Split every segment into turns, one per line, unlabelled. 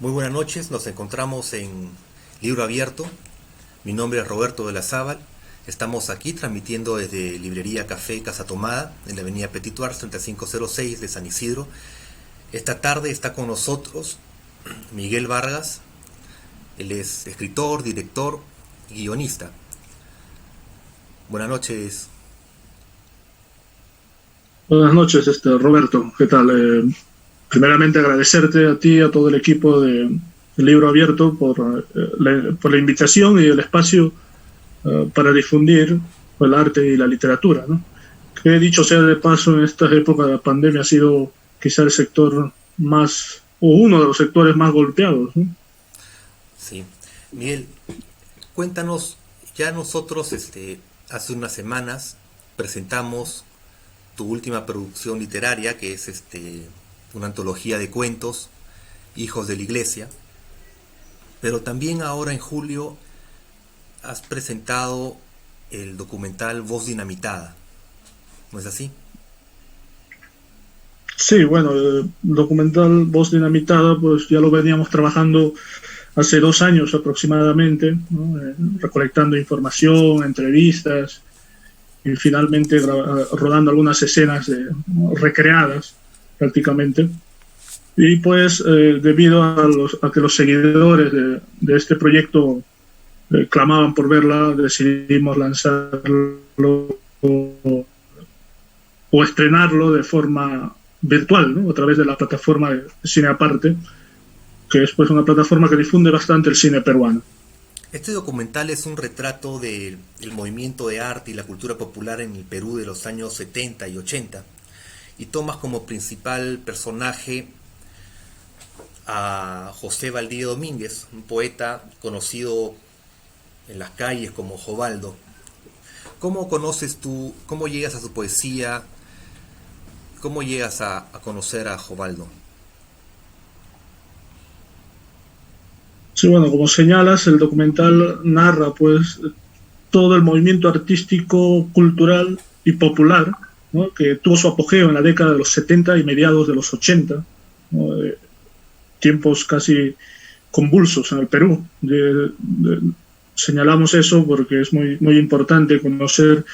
Muy buenas noches, nos encontramos en Libro Abierto. Mi nombre es Roberto de la Zábal. Estamos aquí transmitiendo desde Librería Café Casa Tomada, en la avenida Petit Suárez 3506 de San Isidro. Esta tarde está con nosotros Miguel Vargas. Él es escritor, director y guionista. Buenas noches.
Buenas noches, Roberto. ¿Qué tal? Primeramente agradecerte a ti y a todo el equipo de Libro Abierto por la invitación y el espacio para difundir el arte y la literatura, ¿no? Que dicho sea de paso, en estas épocas de pandemia ha sido quizá el sector más, o uno de los sectores más golpeados, ¿no?
Sí. Miguel, cuéntanos, ya nosotros hace unas semanas presentamos tu última producción literaria, que es una antología de cuentos, Hijos de la Iglesia, pero también ahora en julio has presentado el documental Voz Dinamitada, ¿no es así?
Sí, bueno, el documental Voz Dinamitada, pues ya lo veníamos trabajando hace 2 años aproximadamente, ¿no? Recolectando información, entrevistas y finalmente rodando algunas escenas recreadas prácticamente. Y pues debido a que los seguidores de este proyecto clamaban por verla, decidimos lanzarlo o estrenarlo de forma virtual, ¿no? A través de la plataforma de Cine Aparte, que es pues una plataforma que difunde bastante el cine peruano.
Este documental es un retrato del movimiento de arte y la cultura popular en el Perú de los años 70 y 80, y tomas como principal personaje a José Valdivia Domínguez, un poeta conocido en las calles como Jovaldo. ¿Cómo conoces tú, cómo llegas a su poesía, cómo llegas a conocer a Jovaldo?
Sí, bueno, como señalas, el documental narra pues todo el movimiento artístico, cultural y popular, ¿no? Que tuvo su apogeo en la década de los 70 y mediados de los 80, ¿no? Tiempos casi convulsos en el Perú. Señalamos eso porque es muy, muy importante conocer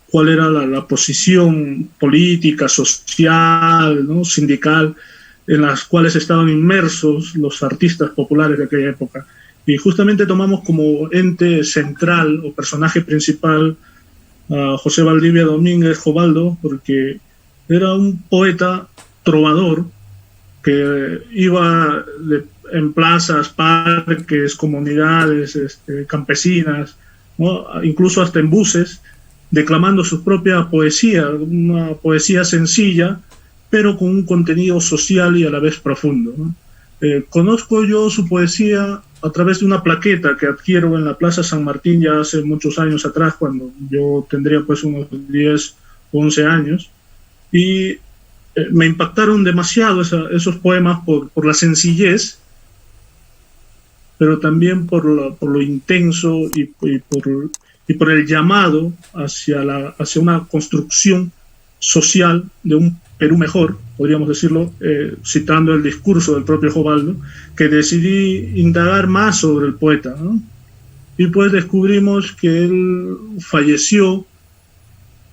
cuál era la posición política, social, ¿no? Sindical, en las cuales estaban inmersos los artistas populares de aquella época. Y justamente tomamos como ente central o personaje principal a José Valdivia Domínguez Jovaldo, porque era un poeta trovador que iba en plazas, parques, comunidades campesinas, ¿no? Incluso hasta en buses, declamando su propia poesía, una poesía sencilla, pero con un contenido social y a la vez profundo, ¿no? Conozco yo su poesía a través de una plaqueta que adquiero en la Plaza San Martín ya hace muchos años atrás, cuando yo tendría pues unos 10 o 11 años, y me impactaron demasiado esos poemas por la sencillez, pero también por lo intenso y por el llamado hacia una construcción social de un Perú mejor, podríamos decirlo, citando el discurso del propio Jovaldo, que decidí indagar más sobre el poeta, ¿no? Y pues descubrimos que él falleció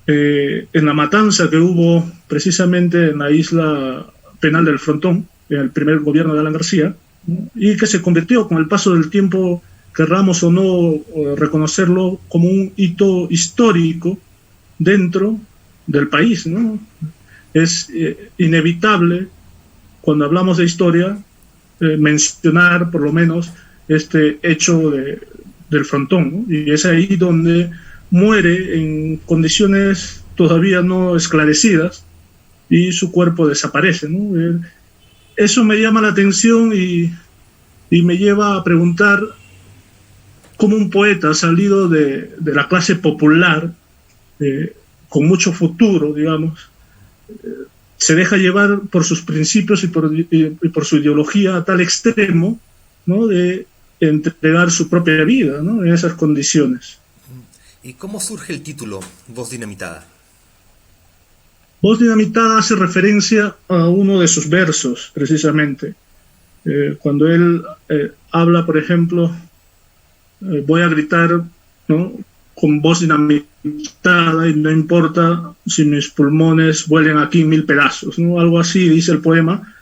en la matanza que hubo precisamente en la isla penal del Frontón, en el primer gobierno de Alan García, ¿no? Y que se convirtió con el paso del tiempo, querramos o no reconocerlo, como un hito histórico dentro del país, ¿no? Es inevitable, cuando hablamos de historia, mencionar por lo menos este hecho del Frontón, ¿no? Y es ahí donde muere en condiciones todavía no esclarecidas y su cuerpo desaparece, ¿no? Eso me llama la atención y me lleva a preguntar cómo un poeta salido de la clase popular, con mucho futuro, digamos, se deja llevar por sus principios y por su ideología a tal extremo, ¿no? De entregar su propia vida, ¿no? En esas condiciones.
¿Y cómo surge el título Voz Dinamitada?
Voz Dinamitada hace referencia a uno de sus versos, precisamente, Cuando él habla, por ejemplo, voy a gritar, ¿no?, con voz dinamitada y no importa si mis pulmones vuelen aquí en 1000 pedazos, ¿no? Algo así dice el poema,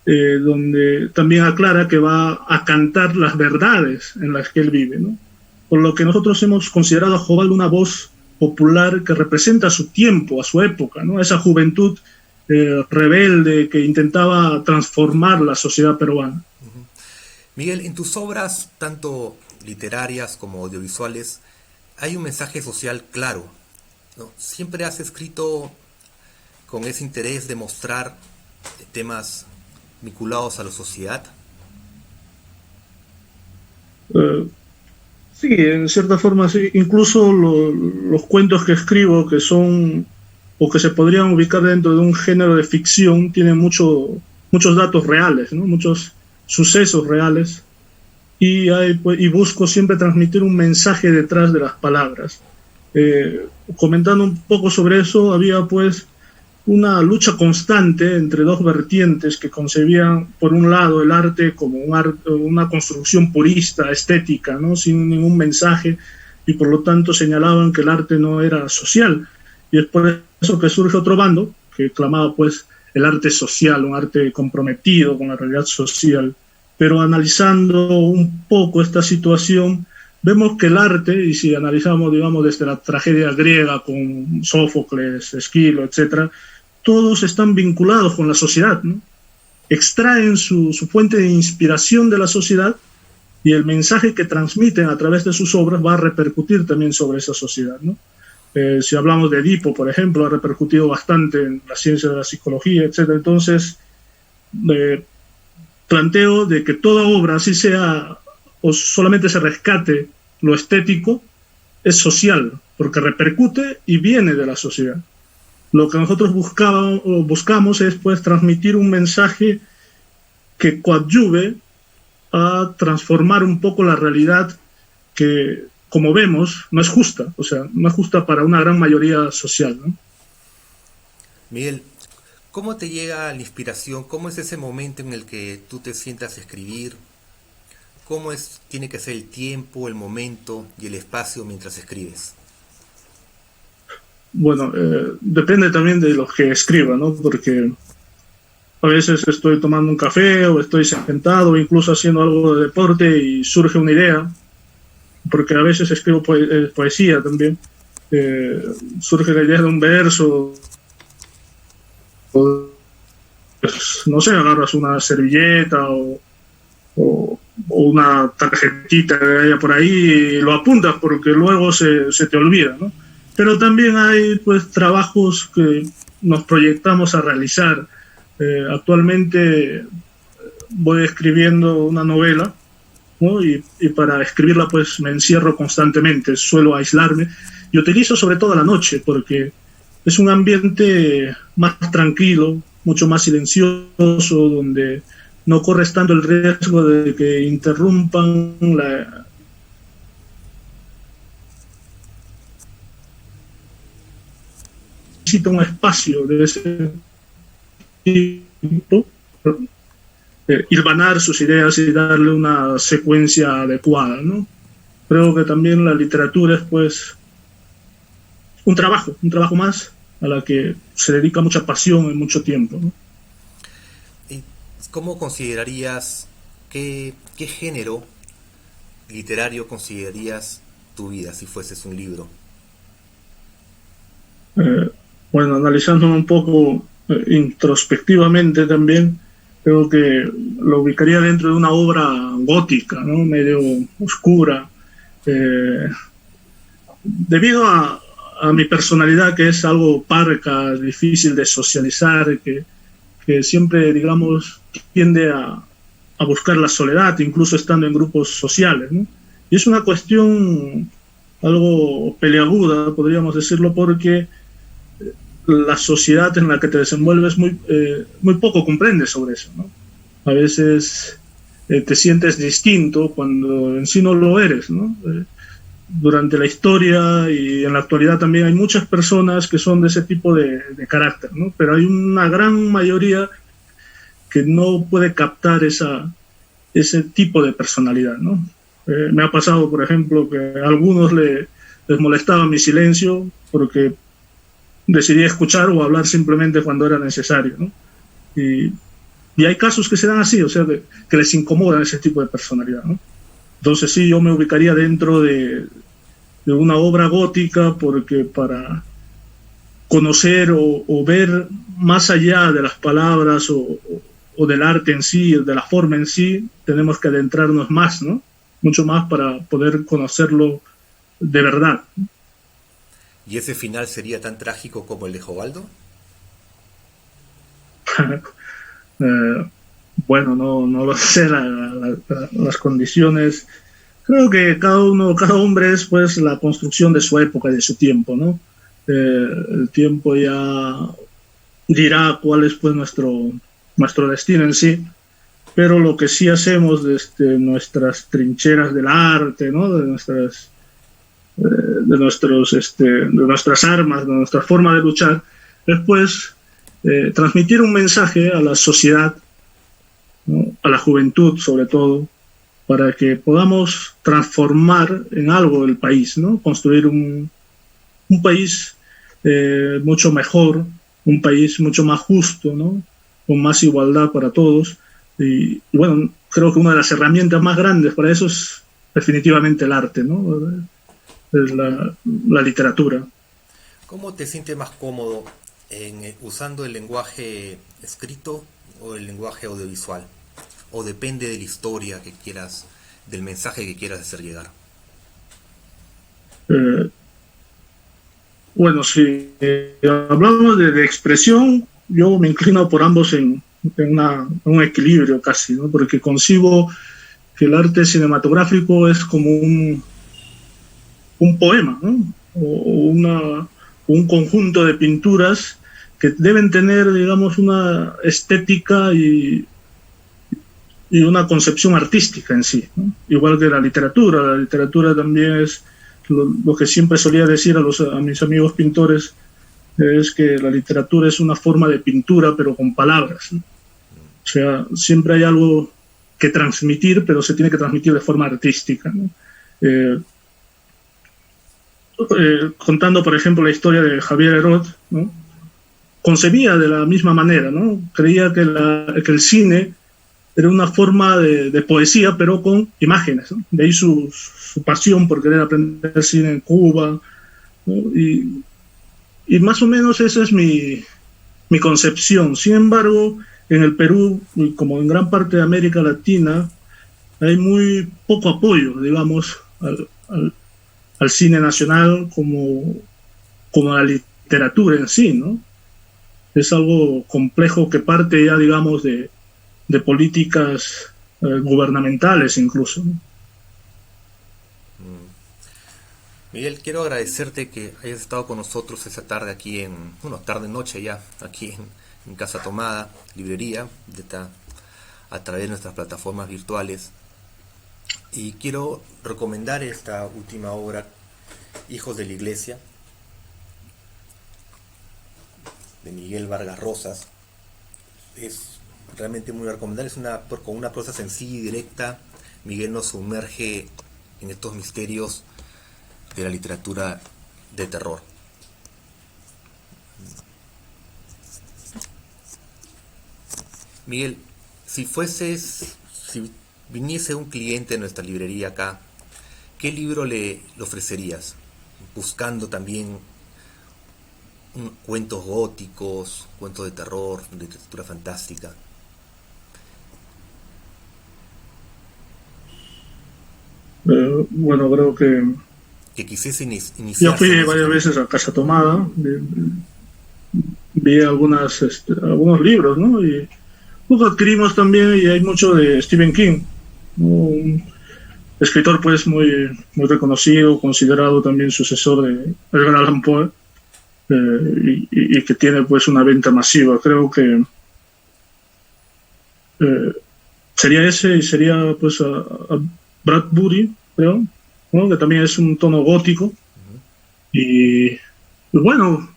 donde también aclara que va a cantar las verdades en las que él vive, ¿no? Por lo que nosotros hemos considerado a Jobal una voz popular que representa a su tiempo, a su época, ¿no? Esa juventud rebelde que intentaba transformar la sociedad peruana.
Miguel, en tus obras, tanto literarias como audiovisuales, hay un mensaje social claro, ¿no? Siempre has escrito con ese interés de mostrar temas vinculados a la sociedad.
Sí, en cierta forma sí. Incluso los cuentos que escribo, que son o que se podrían ubicar dentro de un género de ficción, tienen muchos datos reales, ¿no?, muchos sucesos reales. Y busco siempre transmitir un mensaje detrás de las palabras. Comentando un poco sobre eso, había pues una lucha constante entre dos vertientes que concebían, por un lado, el arte como una construcción purista, estética, ¿no?, sin ningún mensaje, y por lo tanto señalaban que el arte no era social. Y es por eso que surge otro bando que clamaba pues el arte social, un arte comprometido con la realidad social. Pero analizando un poco esta situación, vemos que el arte, y si analizamos, digamos, desde la tragedia griega con Sófocles, Esquilo, etcétera, todos están vinculados con la sociedad, ¿no? Extraen su fuente de inspiración de la sociedad, y el mensaje que transmiten a través de sus obras va a repercutir también sobre esa sociedad, ¿no? Si hablamos de Edipo, por ejemplo, ha repercutido bastante en la ciencia de la psicología, etcétera. Entonces, planteo de que toda obra, así sea o solamente se rescate lo estético, es social, porque repercute y viene de la sociedad. Lo que nosotros buscamos es pues transmitir un mensaje que coadyuve a transformar un poco la realidad que, como vemos, no es justa, o sea, no es justa para una gran mayoría social, ¿no?
Miguel, ¿cómo te llega la inspiración? ¿Cómo es ese momento en el que tú te sientas a escribir? ¿Cómo tiene que ser el tiempo, el momento y el espacio mientras escribes?
Bueno, depende también de lo que escriba, ¿no? Porque a veces estoy tomando un café o estoy sentado o incluso haciendo algo de deporte y surge una idea, porque a veces escribo poesía también. Surge la idea de un verso, o, pues, no sé, agarras una servilleta o una tarjetita que haya por ahí y lo apuntas porque luego se te olvida, ¿no? Pero también hay pues trabajos que nos proyectamos a realizar. Actualmente voy escribiendo una novela, ¿no? Y para escribirla pues me encierro constantemente, suelo aislarme y utilizo sobre todo la noche porque es un ambiente más tranquilo, mucho más silencioso, donde no corres tanto el riesgo de que interrumpan necesita un espacio de ese tipo, hilvanar sus ideas y darle una secuencia adecuada, ¿no? Creo que también la literatura es pues un trabajo más a la que se dedica mucha pasión y mucho tiempo, ¿no?
¿Y cómo considerarías, qué género literario considerarías tu vida si fueses un libro?
Bueno, analizándolo un poco introspectivamente también, creo que lo ubicaría dentro de una obra gótica, ¿no? Medio oscura, debido a mi personalidad, que es algo parca, difícil de socializar, que siempre, digamos, tiende a buscar la soledad, incluso estando en grupos sociales, ¿no? Y es una cuestión algo peliaguda, podríamos decirlo, porque la sociedad en la que te desenvuelves muy poco comprende sobre eso, ¿no? A veces te sientes distinto cuando en sí no lo eres, ¿no? Durante la historia y en la actualidad también hay muchas personas que son de ese tipo de carácter, ¿no? Pero hay una gran mayoría que no puede captar esa ese tipo de personalidad, ¿no? Me ha pasado, por ejemplo, que a algunos les molestaba mi silencio porque decidí escuchar o hablar simplemente cuando era necesario, ¿no? Y, y hay casos que se dan así, o sea, que les incomoda ese tipo de personalidad, ¿no? Entonces sí, yo me ubicaría dentro de una obra gótica porque para conocer o ver más allá de las palabras o del arte en sí, de la forma en sí, tenemos que adentrarnos más, ¿no? Mucho más para poder conocerlo de verdad.
¿Y ese final sería tan trágico como el de Jovaldo?
eh, bueno, no lo sé, las condiciones. Creo que cada hombre es pues la construcción de su época y de su tiempo, ¿no? El tiempo ya dirá cuál es pues nuestro destino en sí, pero lo que sí hacemos desde nuestras trincheras del arte, ¿no? De nuestras armas, de nuestra forma de luchar, es pues transmitir un mensaje a la sociedad, ¿no? A la juventud sobre todo, para que podamos transformar en algo el país, ¿no? Construir un país mucho mejor, un país mucho más justo, ¿no? Con más igualdad para todos. Y bueno, creo que una de las herramientas más grandes para eso es definitivamente el arte, ¿no? Es la literatura.
¿Cómo te sientes más cómodo usando el lenguaje escrito o el lenguaje audiovisual? ¿O depende de la historia que quieras, del mensaje que quieras hacer llegar?
Eh, bueno, si hablamos de expresión, yo me inclino por ambos en un equilibrio casi, ¿no? Porque concibo que el arte cinematográfico es como un poema, ¿no? Un conjunto de pinturas que deben tener, digamos, una estética y una concepción artística en sí, ¿no? Igual que la literatura también es lo que siempre solía decir a mis amigos pintores, es que la literatura es una forma de pintura, pero con palabras, ¿no? O sea, siempre hay algo que transmitir, pero se tiene que transmitir de forma artística, ¿no? Eh, Contando, por ejemplo, la historia de Javier Herod, ¿no? Concebía de la misma manera, ¿no? Creía que el cine era una forma de poesía, pero con imágenes, ¿no? De ahí su pasión por querer aprender cine en Cuba, ¿no? Y más o menos esa es mi concepción. Sin embargo, en el Perú, como en gran parte de América Latina, hay muy poco apoyo, digamos, al cine nacional como a la literatura en sí, ¿no? Es algo complejo que parte ya, digamos, de políticas gubernamentales incluso, ¿no?
Miguel, quiero agradecerte que hayas estado con nosotros esa tarde aquí tarde-noche ya, aquí en Casa Tomada, librería, a través de nuestras plataformas virtuales. Y quiero recomendar esta última obra, Hijos de la Iglesia, de Miguel Vargas Rosas. Es realmente muy recomendable, con una prosa sencilla y directa. Miguel nos sumerge en estos misterios de la literatura de terror. Miguel, si viniese un cliente en nuestra librería acá, ¿qué libro le ofrecerías? Buscando también cuentos góticos, cuentos de terror, literatura fantástica.
Bueno, creo
Que quisiese
ya
iniciarse en
fui
ese
varias
camino.
veces a Casa Tomada, vi algunos libros, ¿no? Y luego adquirimos también, y hay mucho de Stephen King, ¿no? Un escritor pues muy reconocido, considerado también sucesor de Edgar Allan Poe, y que tiene pues una venta masiva. Creo que eh, sería ese, y sería pues a Bradbury, creo, ¿no? Que también es un tono gótico. Y bueno,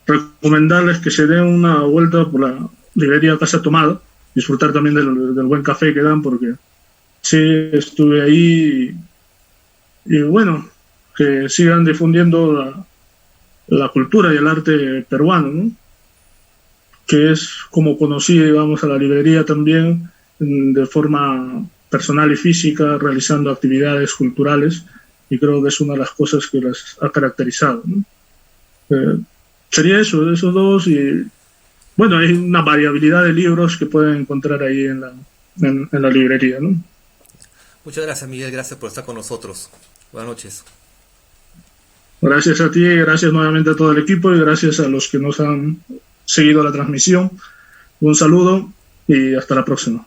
recomendarles que se den una vuelta por la librería Casa Tomada. disfrutar también del buen café que dan, porque sí, estuve ahí y bueno, que sigan difundiendo la cultura y el arte peruano, ¿no? Que es como conocí, digamos, a la librería también de forma personal y física, realizando actividades culturales, y creo que es una de las cosas que las ha caracterizado, ¿no? Sería eso, esos dos, y bueno, hay una variabilidad de libros que pueden encontrar ahí en la librería, ¿no?
Muchas gracias, Miguel, gracias por estar con nosotros. Buenas noches.
Gracias a ti, gracias nuevamente a todo el equipo y gracias a los que nos han seguido la transmisión. Un saludo y hasta la próxima.